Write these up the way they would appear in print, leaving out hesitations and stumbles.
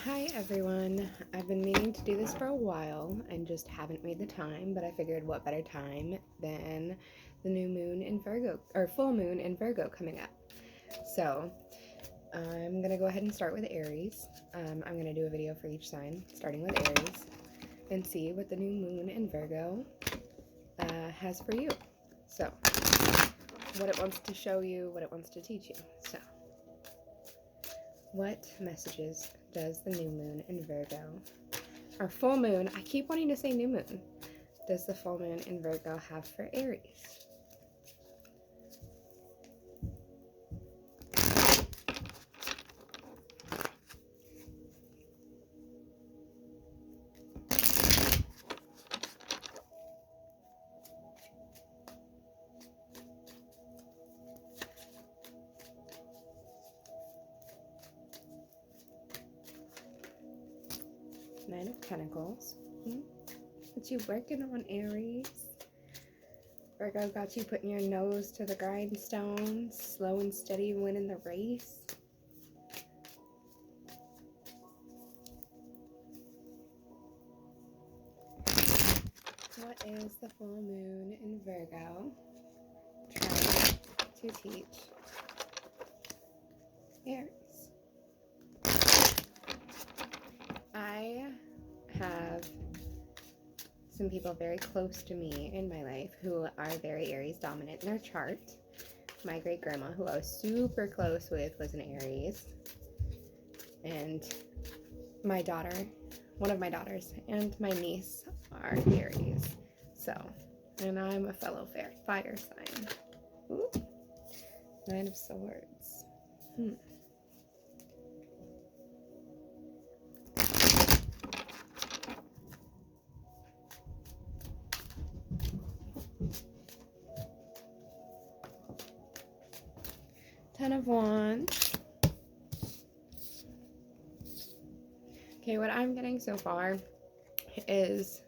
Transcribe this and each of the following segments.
Hi everyone. I've been meaning to do this for a while and just haven't made the time, but I figured what better time than the new moon in Virgo, or full moon in Virgo coming up. So I'm gonna go ahead and start with Aries. I'm gonna do a video for each sign, starting with Aries, and see what the new moon in Virgo has for you. So what it wants to show you, what it wants to teach you. So what messages does the new moon in Virgo, or full moon, I keep wanting to say new moon, does the full moon in Virgo have for Aries? Nine of Pentacles. What you working on, Aries? Virgo got you putting your nose to the grindstone, slow and steady winning the race. What is the full moon in Virgo trying to teach Aries? I have some people very close to me in my life who are very Aries dominant in their chart. My great grandma, who I was super close with, was an Aries. And my daughter, one of my daughters, and my niece are Aries. So, and I'm a fellow fire sign. Ooh, Nine of Swords. 10 of Wands. Okay, what I'm getting so far is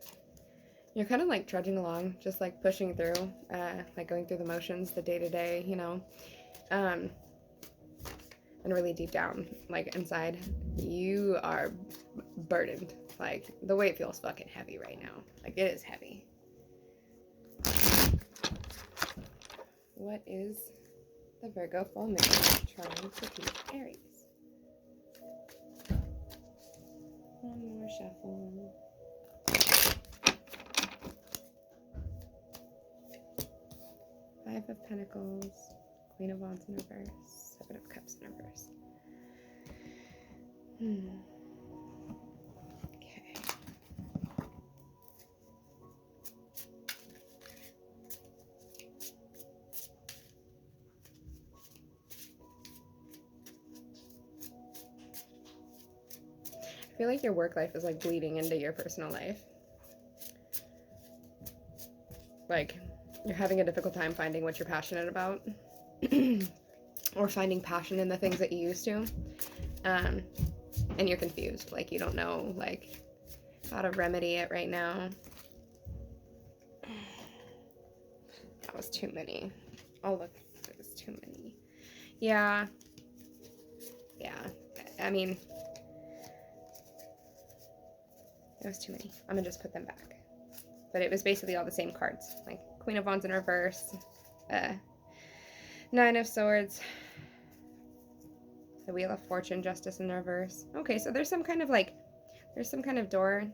you're kind of like trudging along, just like pushing through, like going through the motions, the day-to-day, you know, and really deep down, like inside, you are burdened. Like the weight feels fucking heavy right now. Like it is heavy. What is the Virgo full moon trying to teach Aries? One more shuffle. Five of Pentacles, Queen of Wands in reverse, Seven of Cups in reverse. Okay. I feel like your work life is like bleeding into your personal life. Like you're having a difficult time finding what you're passionate about or finding passion in the things that you used to. And you're confused. Like you don't know like how to remedy it right now. That was too many. Oh look, it was too many. Yeah. I mean, it was too many. I'm gonna just put them back. But it was basically all the same cards. Like Queen of Wands in reverse, Nine of Swords, the Wheel of Fortune, Justice in reverse. Okay, so there's some kind of like, there's some kind of door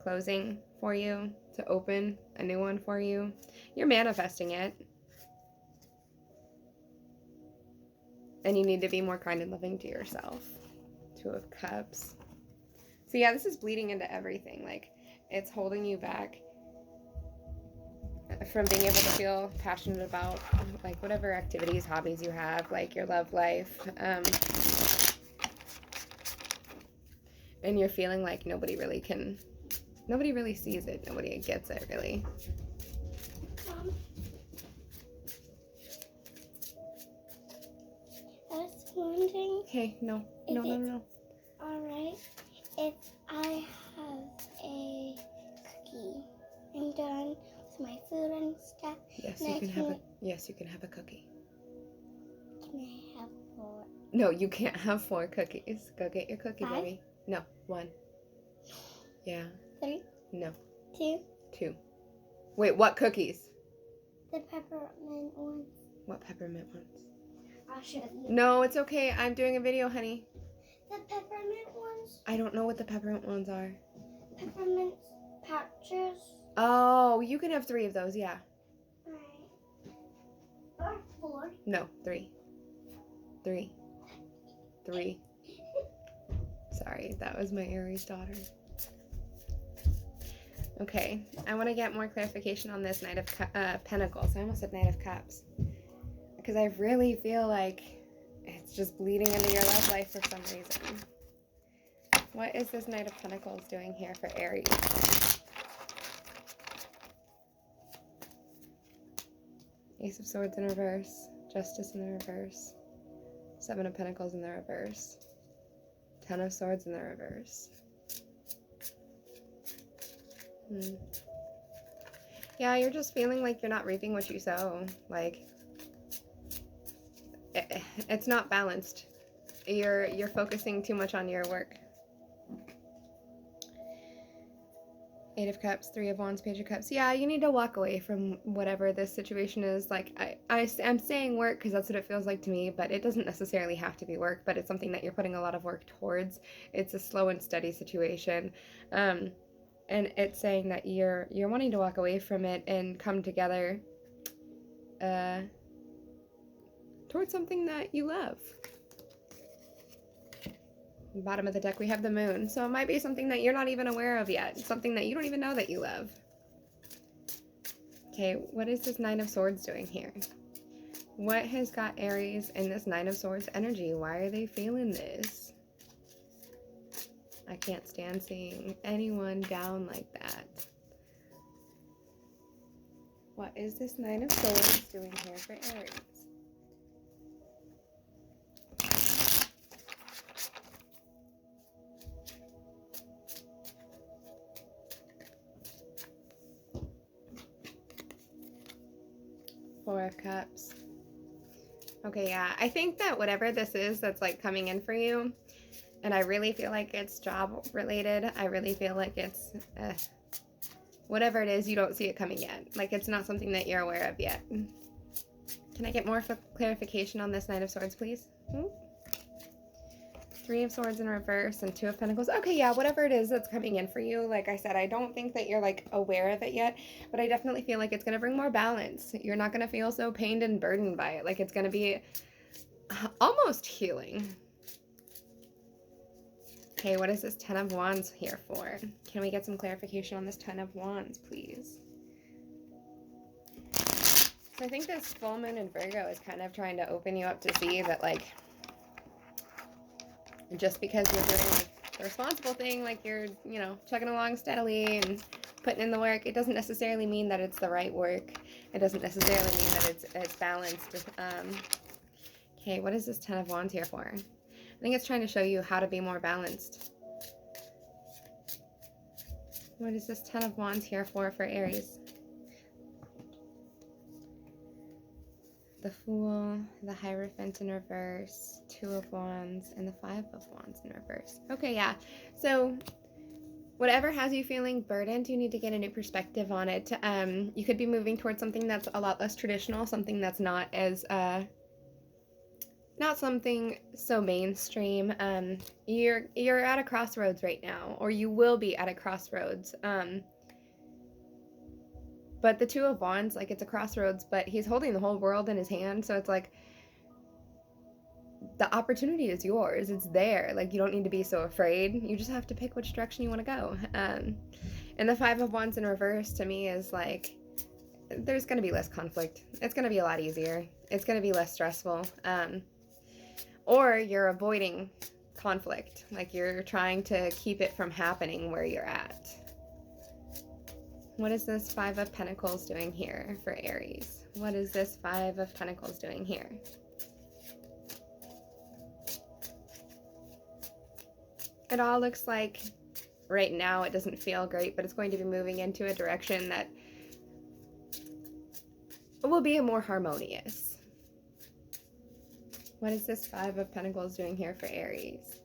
closing for you to open a new one for you. You're manifesting it. And you need to be more kind and loving to yourself. Two of Cups. So yeah, this is bleeding into everything. Like, it's holding you back from being able to feel passionate about like whatever activities, hobbies you have, like your love life. And you're feeling like nobody really sees it. Nobody gets it, really. I was wondering. Okay, no. Alright, if I have a cookie, I'm done with my food and stuff. Yes, you can have a cookie. Can I have more No, you can't have 4 cookies. Go get your cookie, 5? baby. No, 1. Yeah. 3? No. 2? 2. Wait, what cookies? The peppermint ones. What peppermint ones? I'll show you. No, it's okay. I'm doing a video, honey. The peppermint ones. I don't know what the peppermint ones are. Peppermint patches. Oh, you can have 3 of those, yeah. Alright. Or 4. No, 3. 3. 3. Sorry, that was my Aries daughter. Okay, I want to get more clarification on this Knight of Pentacles. I almost said Knight of Cups. Because I really feel like it's just bleeding into your love life for some reason. What is this Knight of Pentacles doing here for Aries? Ace of Swords in reverse. Justice in the reverse. 7 of Pentacles in the reverse. 10 of Swords in the reverse. Yeah, you're just feeling like you're not reaping what you sow. Like, it's not balanced. You're focusing too much on your work. 8 of Cups, 3 of Wands, Page of Cups. Yeah, you need to walk away from whatever this situation is. Like, I'm saying work because that's what it feels like to me, but it doesn't necessarily have to be work, but it's something that you're putting a lot of work towards. It's a slow and steady situation. And it's saying that you're wanting to walk away from it and come together towards something that you love. Bottom of the deck, we have the moon. So it might be something that you're not even aware of yet. Something that you don't even know that you love. Okay, what is this Nine of Swords doing here? What has got Aries in this Nine of Swords energy? Why are they feeling this? I can't stand seeing anyone down like that. What is this Nine of Swords doing here for Aries? Four of Cups. Okay, yeah. I think that whatever this is that's like coming in for you, and I really feel like it's job related. I really feel like it's whatever it is, you don't see it coming yet. Like, it's not something that you're aware of yet. Can I get more clarification on this Knight of Swords, please? 3 of Swords in reverse and 2 of Pentacles. Okay, yeah, whatever it is that's coming in for you, like I said, I don't think that you're like aware of it yet, but I definitely feel like it's going to bring more balance. You're not going to feel so pained and burdened by it. Like, it's going to be almost healing. Okay, what is this 10 of Wands here for? Can we get some clarification on this 10 of Wands, please? So I think this full moon in Virgo is kind of trying to open you up to see that, like, just because you're doing like the responsible thing, like you're, you know, chugging along steadily and putting in the work, it doesn't necessarily mean that it's the right work. It doesn't necessarily mean that it's balanced. Okay, what is this 10 of Wands here for? I think it's trying to show you how to be more balanced. What is this 10 of Wands here for Aries? The Fool, the Hierophant in reverse, 2 of Wands, and the 5 of Wands in reverse. Okay, yeah. So whatever has you feeling burdened, you need to get a new perspective on it. You could be moving towards something that's a lot less traditional, something that's not as not something so mainstream. You're at a crossroads right now, or you will be at a crossroads. But the 2 of Wands, like, it's a crossroads, but he's holding the whole world in his hand, so it's like the opportunity is yours. It's there. Like, you don't need to be so afraid. You just have to pick which direction you want to go. And the 5 of Wands in reverse to me is like, there's going to be less conflict. It's going to be a lot easier. It's going to be less stressful. Or you're avoiding conflict. Like, you're trying to keep it from happening where you're at. What is this 5 of Pentacles doing here for Aries? What is this 5 of Pentacles doing here? It all looks like right now it doesn't feel great, but it's going to be moving into a direction that will be more harmonious. What is this Five of Pentacles doing here for Aries?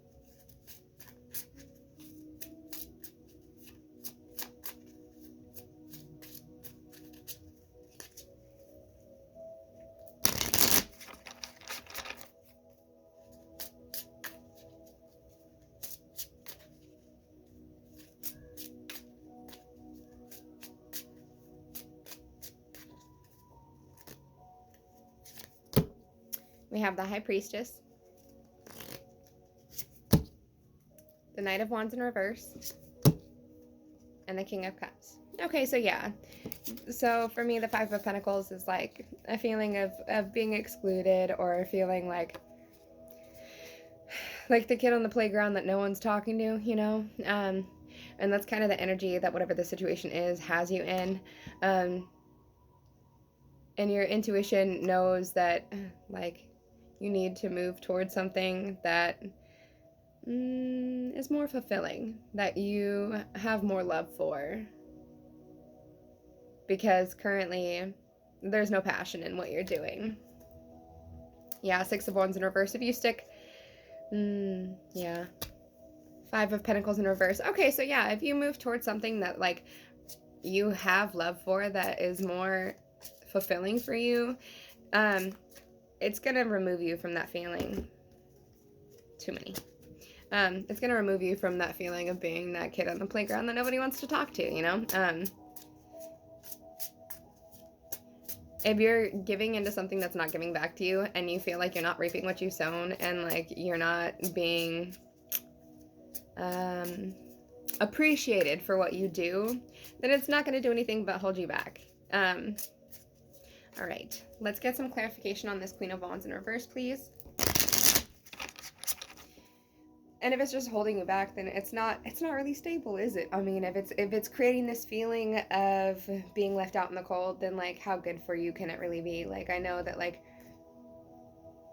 We have the High Priestess, the Knight of Wands in reverse, and the King of Cups. Okay, so yeah. So for me, the Five of Pentacles is like a feeling of being excluded, or a feeling like the kid on the playground that no one's talking to, you know? And that's kind of the energy that whatever the situation is has you in. And your intuition knows that, like, you need to move towards something that is more fulfilling, that you have more love for. Because currently, there's no passion in what you're doing. Yeah, Six of Wands in reverse. If you stick, yeah. Five of Pentacles in reverse. Okay, so yeah, if you move towards something that, like, you have love for, that is more fulfilling for you, it's gonna remove you from that feeling. Too many. It's gonna remove you from that feeling of being that kid on the playground that nobody wants to talk to, you know? If you're giving into something that's not giving back to you, and you feel like you're not reaping what you've sown, and like you're not being appreciated for what you do, then it's not going to do anything but hold you back. All right, let's get some clarification on this Queen of Wands in reverse, please. And if it's just holding you back, then it's not really stable, is it? I mean, if it's creating this feeling of being left out in the cold, then like how good for you can it really be? Like, I know that like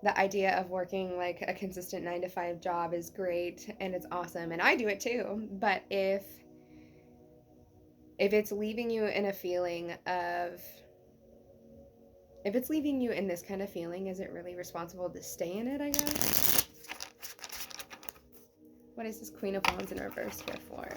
the idea of working like a consistent 9-to-5 job is great and it's awesome, and I do it too. But if it's leaving you in a feeling of, if it's leaving you in this kind of feeling, is it really responsible to stay in it, I guess? What is this Queen of Wands in reverse here for?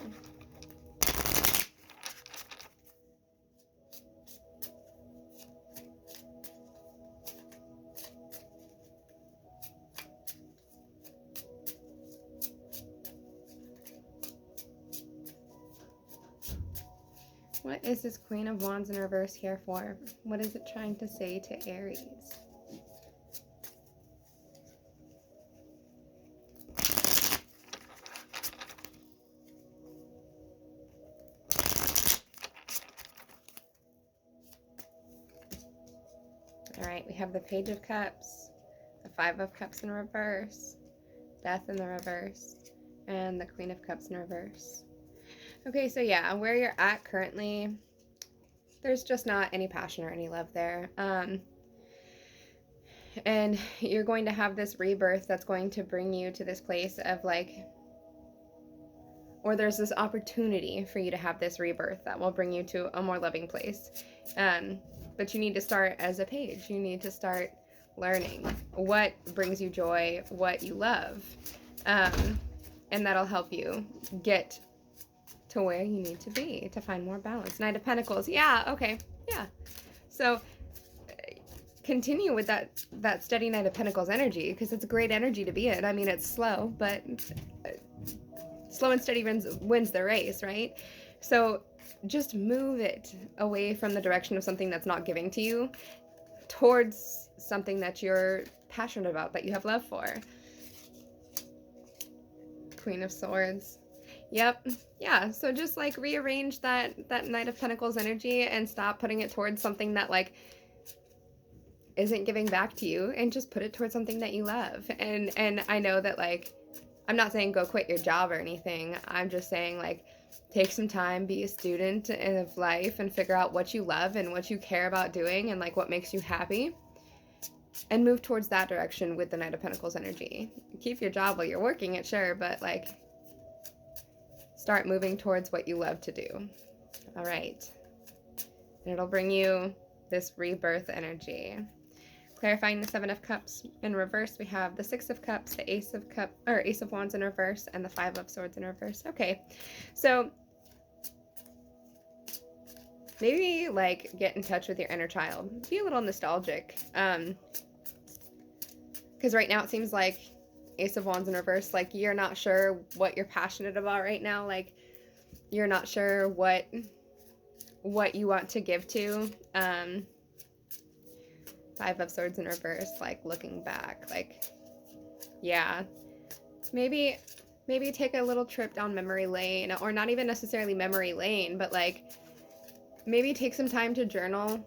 What is this Queen of Wands in reverse here for? What is it trying to say to Aries? All right, we have the Page of Cups, the Five of Cups in reverse, Death in the reverse, and the Queen of Cups in reverse. Okay, so yeah, where you're at currently, there's just not any passion or any love there. And you're going to have this rebirth that's going to bring you to this place of like, or there's this opportunity for you to have this rebirth that will bring you to a more loving place. But you need to start as a page. You need to start learning what brings you joy, what you love. And that'll help you get to where you need to be to find more balance. Knight of Pentacles. Yeah, okay. Yeah. So continue with that steady Knight of Pentacles energy, because it's a great energy to be in. I mean, it's slow, but slow and steady wins the race, right? So just move it away from the direction of something that's not giving to you towards something that you're passionate about, that you have love for. Queen of Swords. Yep. Yeah, so just like rearrange that Knight of Pentacles energy and stop putting it towards something that like isn't giving back to you, and just put it towards something that you love. And I know that, like, I'm not saying go quit your job or anything. I'm just saying, like, take some time, be a student of life, and figure out what you love and what you care about doing and like what makes you happy, and move towards that direction with the Knight of Pentacles energy. Keep your job while you're working it, sure, but like start moving towards what you love to do. All right. And it'll bring you this rebirth energy. Clarifying the Seven of Cups in reverse, we have the Six of Cups, the Ace of Wands in reverse, and the Five of Swords in reverse. Okay, so maybe like get in touch with your inner child. Be a little nostalgic. Because right now it seems like Ace of Wands in reverse, like you're not sure what you're passionate about right now. Like you're not sure what you want to give to. Five of Swords in reverse, like looking back, like, yeah, maybe take a little trip down memory lane, or not even necessarily memory lane, but like maybe take some time to journal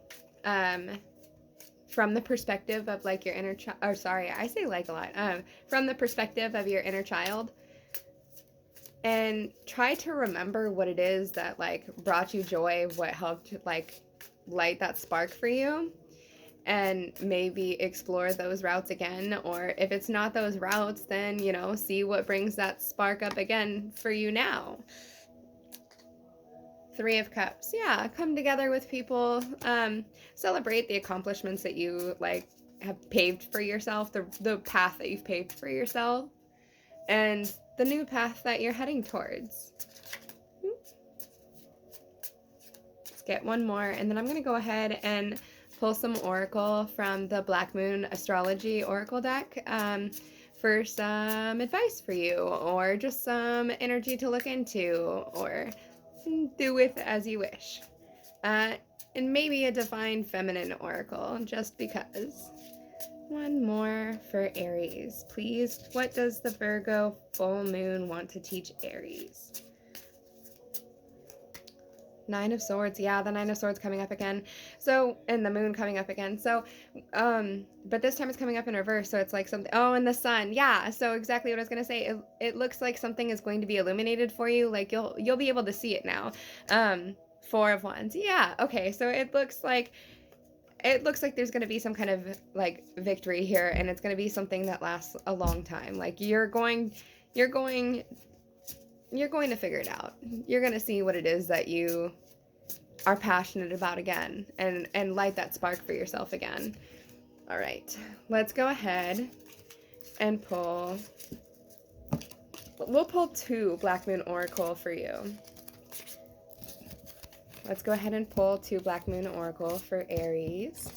from the perspective of like your inner child, or sorry, I say like a lot, from the perspective of your inner child, and try to remember what it is that like brought you joy, what helped like light that spark for you, and maybe explore those routes again. Or if it's not those routes, then, you know, see what brings that spark up again for you now. Three of Cups. Yeah, come together with people, celebrate the accomplishments that you like have paved for yourself, the path that you've paved for yourself, and the new path that you're heading towards. Let's get one more, and then I'm going to go ahead and pull some oracle from the Black Moon Astrology Oracle deck for some advice for you, or just some energy to look into, or do with as you wish. And maybe a divine feminine oracle, just because. One more for Aries, please. What does the Virgo full moon want to teach Aries? Nine of Swords. Yeah, the Nine of Swords coming up again. So, and the moon coming up again. So, but this time it's coming up in reverse. So it's like something, oh, and the sun. Yeah. So exactly what I was going to say. It looks like something is going to be illuminated for you. Like you'll be able to see it now. Four of Wands. Yeah. Okay. So it looks like there's going to be some kind of like victory here, and it's going to be something that lasts a long time. Like you're going to figure it out. You're going to see what it is that you are passionate about again, and light that spark for yourself again. All right, let's go ahead and we'll pull two Black Moon Oracle for you. Let's go ahead and pull two Black Moon Oracle for Aries.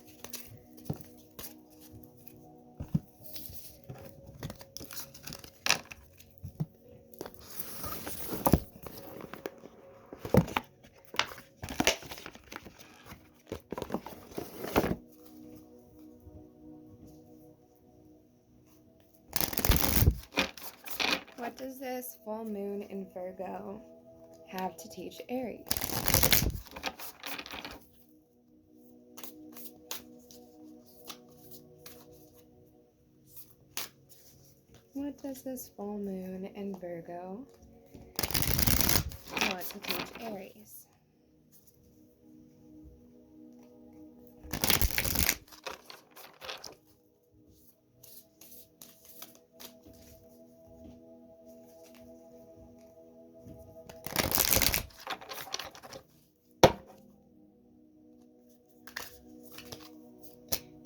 What does this full moon in Virgo have to teach Aries? What does this full moon in Virgo want to teach Aries?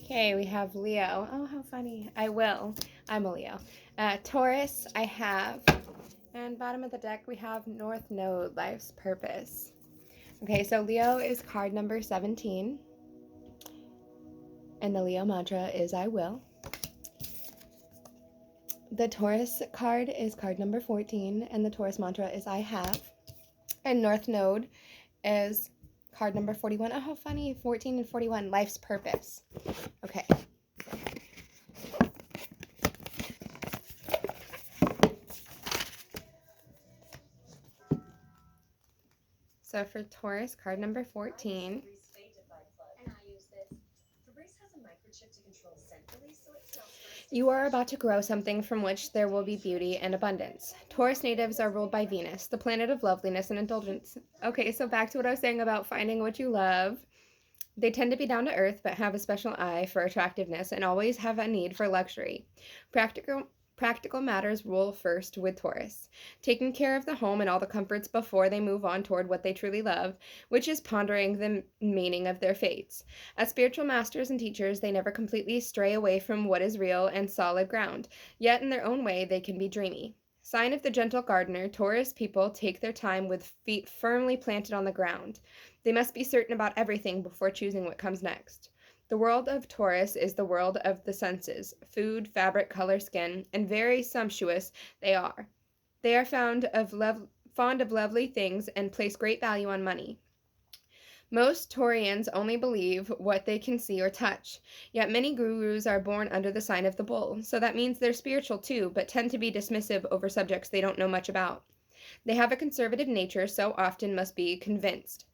Okay, we have Leo. Oh, how funny. I'm a Leo. Taurus, I have. And bottom of the deck, we have North Node, Life's Purpose. Okay, so Leo is card number 17. And the Leo mantra is I will. The Taurus card is card number 14. And the Taurus mantra is I have. And North Node is card number 41. Oh, how funny. 14 and 41. Life's Purpose. Okay. So for Taurus, card number 14. You are about to grow something from which there will be beauty and abundance. Taurus natives are ruled by Venus, the planet of loveliness and indulgence. Okay, so back to what I was saying about finding what you love. They tend to be down to earth, but have a special eye for attractiveness and always have a need for luxury. Practical matters rule first with Taurus, taking care of the home and all the comforts before they move on toward what they truly love, which is pondering the meaning of their fates. As spiritual masters and teachers, they never completely stray away from what is real and solid ground, yet in their own way they can be dreamy. Sign of the gentle gardener, Taurus people take their time with feet firmly planted on the ground. They must be certain about everything before choosing what comes next. The world of Taurus is the world of the senses, food, fabric, color, skin, and very sumptuous they are. They are fond of lovely things and place great value on money. Most Taurians only believe what they can see or touch, yet many gurus are born under the sign of the bull, so that means they're spiritual too, but tend to be dismissive over subjects they don't know much about. They have a conservative nature, so often must be convinced.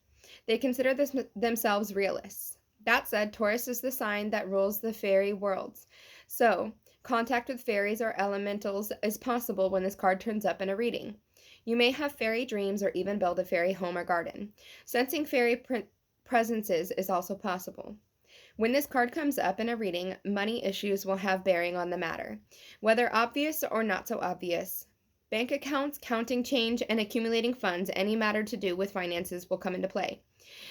They consider themselves realists. That said, Taurus is the sign that rules the fairy worlds. So, contact with fairies or elementals is possible when this card turns up in a reading. You may have fairy dreams or even build a fairy home or garden. Sensing fairy presences is also possible. When this card comes up in a reading, money issues will have bearing on the matter, whether obvious or not so obvious. Bank accounts, counting change, and accumulating funds, any matter to do with finances will come into play.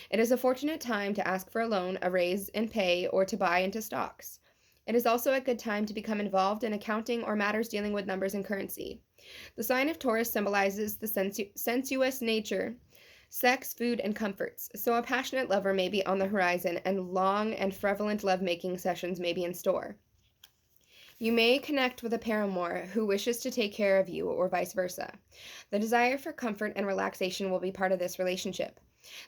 It is a fortunate time to ask for a loan, a raise in pay, or to buy into stocks. It is also a good time to become involved in accounting or matters dealing with numbers and currency. The sign of Taurus symbolizes the sensuous nature, sex, food, and comforts, so a passionate lover may be on the horizon and long and prevalent lovemaking sessions may be in store. You may connect with a paramour who wishes to take care of you or vice versa. The desire for comfort and relaxation will be part of this relationship.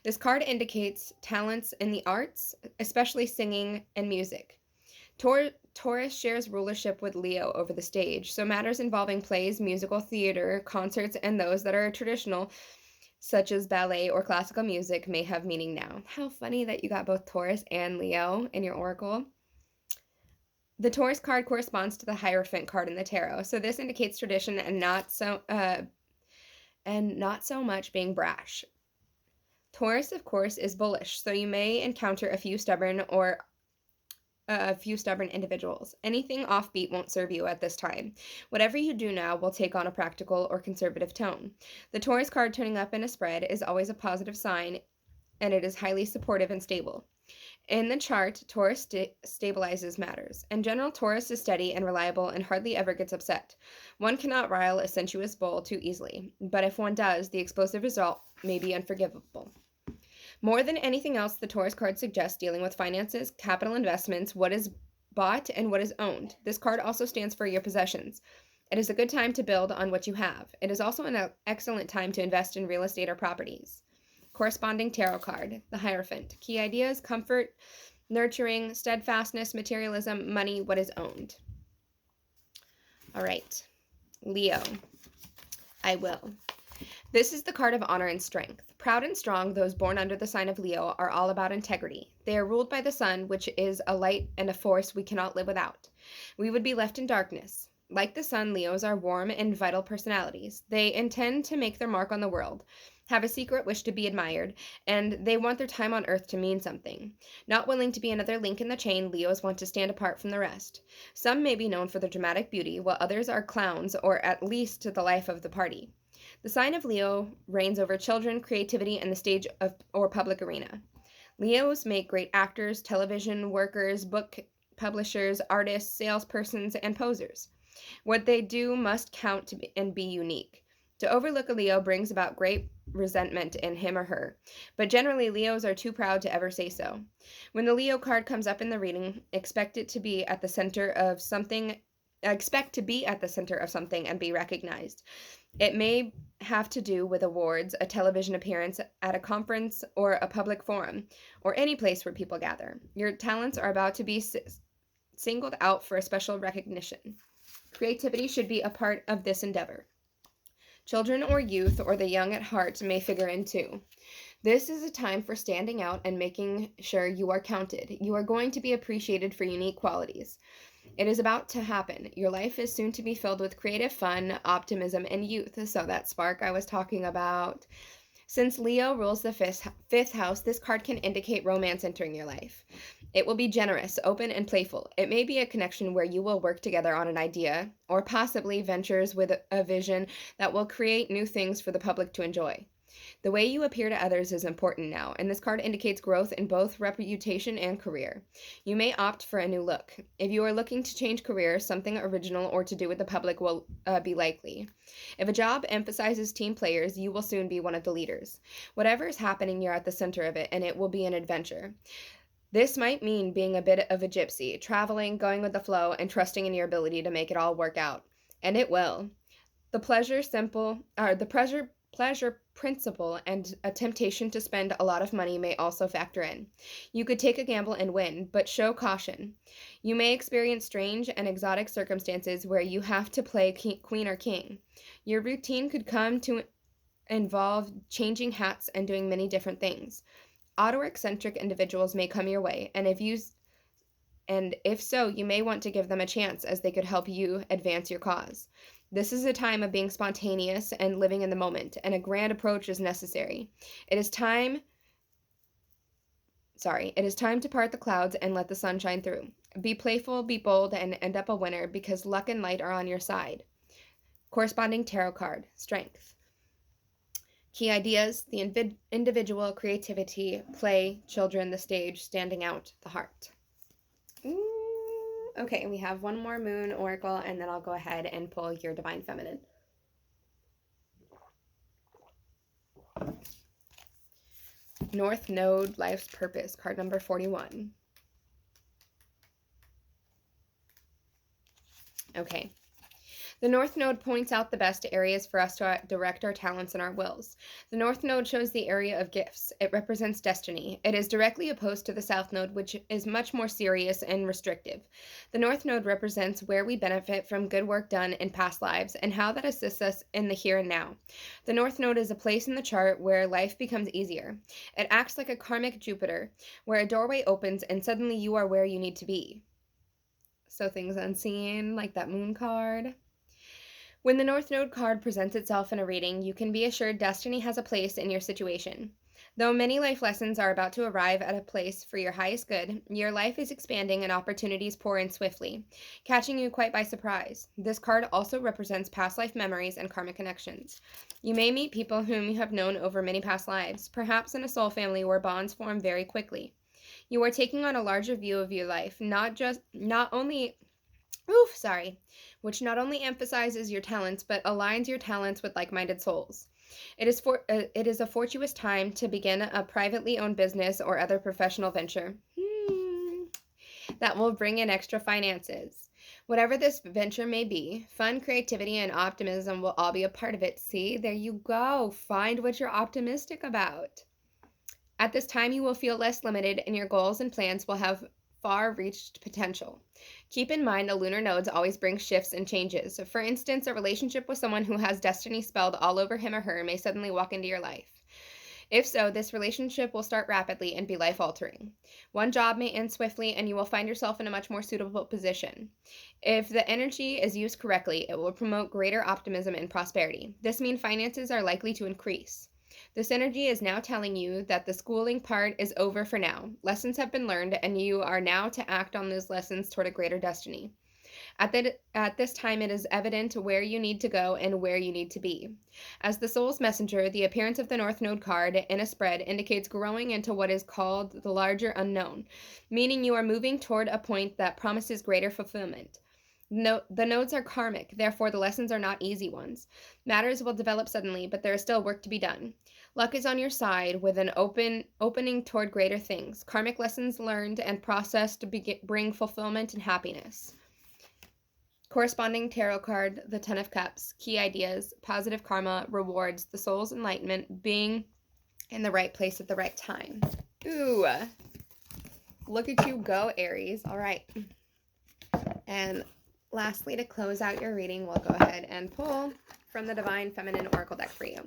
This card indicates talents in the arts, especially singing and music. Taurus shares rulership with Leo over the stage, so matters involving plays, musical theater, concerts, and those that are traditional, such as ballet or classical music, may have meaning now. How funny that you got both Taurus and Leo in your oracle. The Taurus card corresponds to the Hierophant card in the tarot, so this indicates tradition and not so much being brash. Taurus, of course, is bullish, so you may encounter a few stubborn individuals. Anything offbeat won't serve you at this time. Whatever you do now will take on a practical or conservative tone. The Taurus card turning up in a spread is always a positive sign, and it is highly supportive and stable. In the chart, Taurus stabilizes matters. In general, Taurus is steady and reliable and hardly ever gets upset. One cannot rile a sensuous bull too easily, but if one does, the explosive result may be unforgivable. More than anything else, the Taurus card suggests dealing with finances, capital investments, what is bought, and what is owned. This card also stands for your possessions. It is a good time to build on what you have. It is also an excellent time to invest in real estate or properties. Corresponding tarot card, the Hierophant. Key ideas: comfort, nurturing, steadfastness, materialism, money, what is owned. All right, Leo. I will. This is the card of honor and strength. Proud and strong, those born under the sign of Leo are all about integrity. They are ruled by the sun, which is a light and a force we cannot live without. We would be left in darkness. Like the sun, Leos are warm and vital personalities. They intend to make their mark on the world, have a secret wish to be admired, and they want their time on earth to mean something. Not willing to be another link in the chain, Leos want to stand apart from the rest. Some may be known for their dramatic beauty, while others are clowns or at least the life of the party. The sign of Leo reigns over children, creativity, and the stage or public arena. Leos make great actors, television workers, book publishers, artists, salespersons, and posers. What they do must count and be unique. To overlook a Leo brings about great resentment in him or her, but generally Leos are too proud to ever say so. When the Leo card comes up in the reading, expect to be at the center of something and be recognized. It may have to do with awards, a television appearance at a conference, or a public forum, or any place where people gather. Your talents are about to be singled out for a special recognition. Creativity should be a part of this endeavor. Children or youth or the young at heart may figure in too. This is a time for standing out and making sure you are counted. You are going to be appreciated for unique qualities. It is about to happen. Your life is soon to be filled with creative fun, optimism, and youth. So that spark I was talking about, Since Leo rules the fifth house, this card can indicate romance entering your life. It will be generous, open, and playful. It may be a connection where you will work together on an idea, or possibly ventures with a vision that will create new things for the public to enjoy. The way you appear to others is important now, and this card indicates growth in both reputation and career. You may opt for a new look. If you are looking to change careers, something original or to do with the public will be likely. If a job emphasizes team players, you will soon be one of the leaders. Whatever is happening, you're at the center of it, and it will be an adventure. This might mean being a bit of a gypsy, traveling, going with the flow, and trusting in your ability to make it all work out. And it will. The pleasure principle and a temptation to spend a lot of money may also factor in. You could take a gamble and win, but show caution. You may experience strange and exotic circumstances where you have to play queen or king. Your routine could come to involve changing hats and doing many different things. Odd or eccentric individuals may come your way, and if so, you may want to give them a chance as they could help you advance your cause. This is a time of being spontaneous and living in the moment, and a grand approach is necessary. It is time to part the clouds and let the sun shine through. Be playful, be bold, and end up a winner because luck and light are on your side. Corresponding tarot card, strength. Key ideas, the individual, creativity, play, children, the stage, standing out, the heart. Ooh, okay, we have one more moon oracle, and then I'll go ahead and pull your divine feminine. North Node, life's purpose, card number 41. Okay. The North Node points out the best areas for us to direct our talents and our wills. The North Node shows the area of gifts. It represents destiny. It is directly opposed to the South Node, which is much more serious and restrictive. The North Node represents where we benefit from good work done in past lives and how that assists us in the here and now. The North Node is a place in the chart where life becomes easier. It acts like a karmic Jupiter, where a doorway opens and suddenly you are where you need to be. So things unseen, like that moon card. When the North Node card presents itself in a reading, you can be assured destiny has a place in your situation. Though many life lessons are about to arrive at a place for your highest good, your life is expanding and opportunities pour in swiftly, catching you quite by surprise. This card also represents past life memories and karmic connections. You may meet people whom you have known over many past lives, perhaps in a soul family where bonds form very quickly. You are taking on a larger view of your life, which not only emphasizes your talents, but aligns your talents with like-minded souls. It is a fortuitous time to begin a privately owned business or other professional venture that will bring in extra finances. Whatever this venture may be, fun, creativity, and optimism will all be a part of it. See, there you go. Find what you're optimistic about. At this time, you will feel less limited, and your goals and plans will have far-reached potential. Keep in mind the lunar nodes always bring shifts and changes. For instance, a relationship with someone who has destiny spelled all over him or her may suddenly walk into your life. If so, this relationship will start rapidly and be life-altering. One job may end swiftly, and you will find yourself in a much more suitable position. If the energy is used correctly, it will promote greater optimism and prosperity. This means finances are likely to increase. This energy is now telling you that the schooling part is over for now. Lessons have been learned, and you are now to act on those lessons toward a greater destiny. At this time, it is evident where you need to go and where you need to be. As the soul's messenger, the appearance of the North Node card in a spread indicates growing into what is called the larger unknown, meaning you are moving toward a point that promises greater fulfillment. The nodes are karmic, therefore the lessons are not easy ones. Matters will develop suddenly, but there is still work to be done. Luck is on your side with an opening toward greater things. Karmic lessons learned and processed bring fulfillment and happiness. Corresponding tarot card, the Ten of Cups, key ideas, positive karma, rewards, the soul's enlightenment, being in the right place at the right time. Ooh, look at you go, Aries. All right. And lastly, to close out your reading, we'll go ahead and pull from the Divine Feminine Oracle deck for you.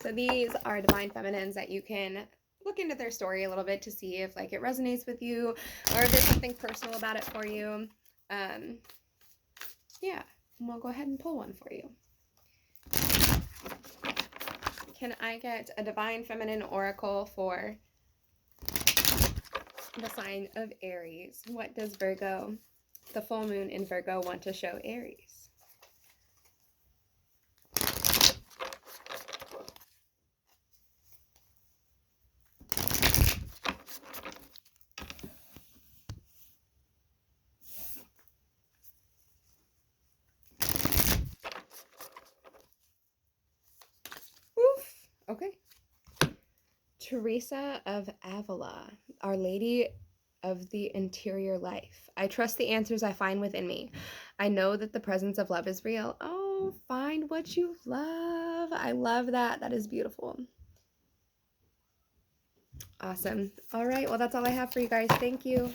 So these are Divine Feminines that you can look into their story a little bit to see if it resonates with you or if there's something personal about it for you. Yeah, we'll go ahead and pull one for you. can I get a divine feminine oracle for the sign of Aries? What does Virgo, the full moon in Virgo, want to show Aries? Oof. Okay. Teresa of Avila, Our Lady of the Interior Life. I trust the answers I find within me. I know that the presence of love is real. Oh, find what you love. I love that. That is beautiful. Awesome. All right. Well, that's all I have for you guys. Thank you.